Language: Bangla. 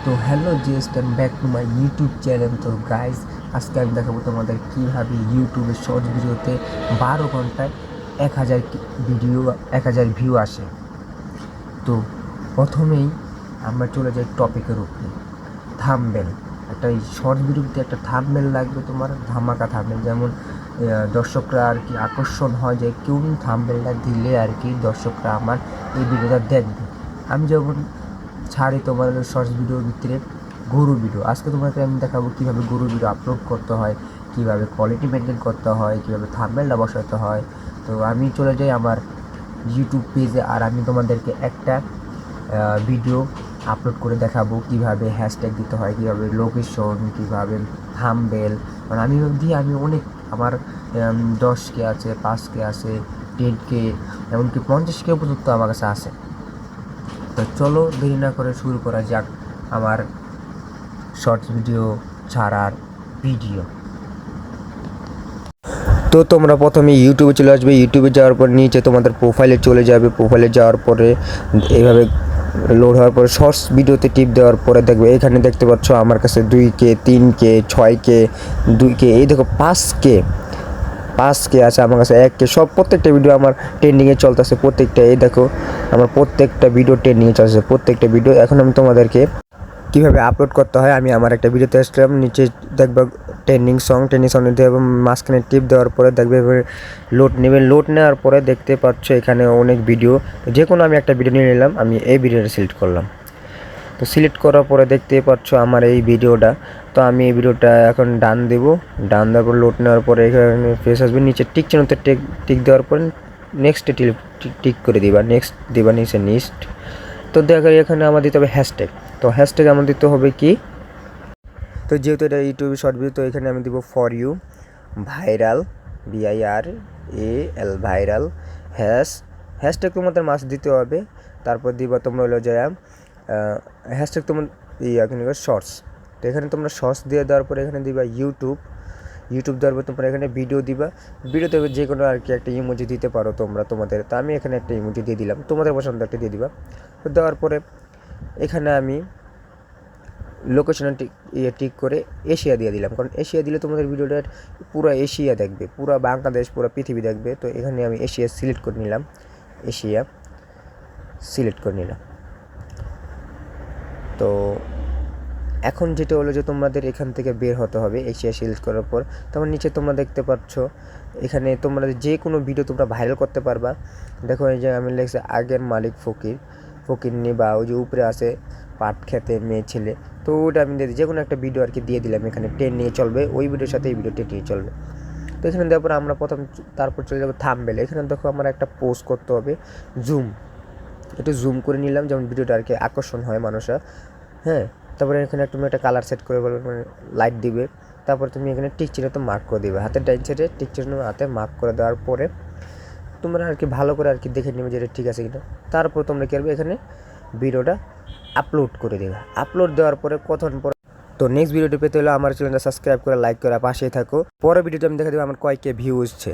তো hello just and back to my YouTube channel. তো গাইস, আজকে আমি দেখাবো তোমাদের কীভাবে ইউটিউবে শর্ট ভিডিওতে 12 ঘন্টায় 1000 ভিডিও 1000 ভিউ আসে। তো প্রথমেই আমরা চলে যাই টপিকের উপরে। থাম্বনেল, একটা এই শর্ট ভিডিওতে একটা থাম্বনেল লাগবে, তোমার ধামাকা থাম্বনেল, যেমন দর্শকরা আর কি আকর্ষণ হয় যে কোন থাম্বনেলটা দিলে আর কি দর্শকরা আমার এই ভিডিওটা দেখবে। আমি যখন ছাড়ি তোমার শর্টস ভিডিওর ভিতরে গরু ভিডিও, আজকে তোমাকে আমি দেখাবো কীভাবে গরু ভিডিও আপলোড করতে হয়, কীভাবে কোয়ালিটি মেনটেন করতে হয়, কীভাবে থাম্বনেলটা বসাতে হয়। তো আমি চলে যাই আমার ইউটিউব পেজে, আর আমি তোমাদেরকে একটা ভিডিও আপলোড করে দেখাবো কীভাবে হ্যাশট্যাগ দিতে হয়, কীভাবে লোকেশন, কীভাবে থাম্বনেল। মানে আমি অনেক আমার 10K আছে, 5K আছে, 10K, এমনকি 50K পর্যন্ত আমার কাছে আছে। তো চলো দেরি না করে শুরু করা যাক আমার শর্টস ভিডিও ছাড়ার ভিডিও। তো তোমরা প্রথমে ইউটিউবে চলে আসবে, ইউটিউবে যাওয়ার পর নিচে তোমাদের প্রোফাইলে চলে যাবে, প্রোফাইলে যাওয়ার পরে এইভাবে লোড হওয়ার পরে শর্টস ভিডিওতে টিপ দেওয়ার পরে দেখবে এখানে দেখতে পাচ্ছ আমার কাছে 2K, 3K, 6K, 2K, এই দেখো 5K আছে আমার কাছে, 1K, সব প্রত্যেকটা ভিডিও আমার ট্রেন্ডিংয়ে চলতেছে, প্রত্যেকটা। এই দেখো আমার প্রত্যেকটা ভিডিও ট্রেন্ডিংয়ে চলছে, প্রত্যেকটা ভিডিও। এখন আমি তোমাদেরকে কীভাবে আপলোড করতে হয়, আমি আমার একটা ভিডিওতে আসলাম, নিচে দেখবে ট্রেন্ডিং সং নিতে হবে, মাঝখানে টিপ দেওয়ার পরে দেখবে লোড নেবে, লোড নেওয়ার পরে দেখতে পাচ্ছ এখানে অনেক ভিডিও, যে কোনো আমি একটা ভিডিও নিয়ে নিলাম, আমি এই ভিডিওটা সিলেক্ট করলাম। তো সিলেক্ট করার পরে দেখতে পাচ্ছ আমার এই ভিডিওটা। তো আমি এই ভিডিওটা এখন ডান দেবো, ডান দেওয়ার পর লোড নেওয়ার পরে এখানে ফেস আসবে, নিচে টিক চিহ্নতে টিক দেওয়ার পরে নেক্সটে টিক করে দিবা, নেক্সট দিবা, নিচে নেক্সট। তো দেখো এখানে আমার দিতে হবে হ্যাশট্যাগ। তো হ্যাশট্যাগ আমার দিতে হবে কি, তো যেহেতু এটা ইউটিউবে শর্ট ভিডিও, তো এখানে আমি দিব for you viral, VIRAL viral hashtag তোমাদের মাস্ট দিতে হবে। তারপর দিবা তোমরা হলো যায় হ্যাশট্যাগ তোমার এখানে শর্টস। তো এখানে তোমরা শর্টস দিয়ে দেওয়ার পরে এখানে দিবা ইউটিউব দেওয়ার পর তোমরা এখানে ভিডিও দিবা, ভিডিওতে যে কোনো আর কি একটা ইমোজি দিতে পারো তোমরা তোমাদের। তো আমি এখানে একটা ইমোজি দিয়ে দিলাম, তোমাদের পছন্দ একটা দিয়ে দিবা। তো দেওয়ার পরে এখানে আমি লোকেশনে টিক করে এশিয়া দিয়ে দিলাম, কারণ এশিয়া দিলে তোমাদের ভিডিওটার পুরো এশিয়া দেখবে, পুরো বাংলাদেশ, পুরো পৃথিবী দেখবে। তো এখানে আমি এশিয়া সিলেক্ট করে নিলাম, তো এখন যেটা হলো যে তোমাদের এখান থেকে বের হতে হবে এশিয়া সিলেক্ট করার পর। তারপর নিচে তোমরা দেখতে পাচ্ছ এখানে তোমরা যে কোনো ভিডিও তোমরা ভাইরাল করতে পারবা। দেখো এই যে আমি লিখছি আগের মালিক ফকিরনি, বা ওই যে উপরে আছে পাট খেতে মেয়ে ছেলে, তো ওটা আমি দিয়ে যে কোনো একটা ভিডিও আর কি দিয়ে দিলাম, এখানে টেন নিয়ে চলবে, ওই ভিডিওর সাথে এই ভিডিও টেন নিয়ে চলবে। তো এখানে দেওয়ার পর আমরা তারপর চলে যাবো থাম্বনেল। এখানে দেখো আমার একটা পোস্ট করতে হবে, একটু জুম করে নিলাম, যেমন ভিডিওটা আর কি আকর্ষণ হয় মানুষরা। হ্যাঁ, তারপরে এখানে তুমি একটা কালার সেট করে বলবে, মানে লাইট দিবে। তারপর তুমি এখানে টিক চিহ্ন তো মার্ক করে দিবে, হাতের ডাইন সাইডে টিক চিহ্ন হাতে মার্ক করে দেওয়ার পরে তোমরা আর কি ভালো করে আর কি দেখে নেবে যে এটা ঠিক আছে কিনা। তারপর তোমরা কী করবে, এখানে ভিডিওটা আপলোড করে দেবে। আপলোড দেওয়ার পরে কতক্ষণ পরে, তো নেক্সট ভিডিওটি পেতে হলে আমার চ্যানেলটা সাবস্ক্রাইব করে লাইক করে পাশেই থাকো। পরের ভিডিওতে আমি দেখা দেবো আমার কয়েকটা ভিউ হচ্ছে।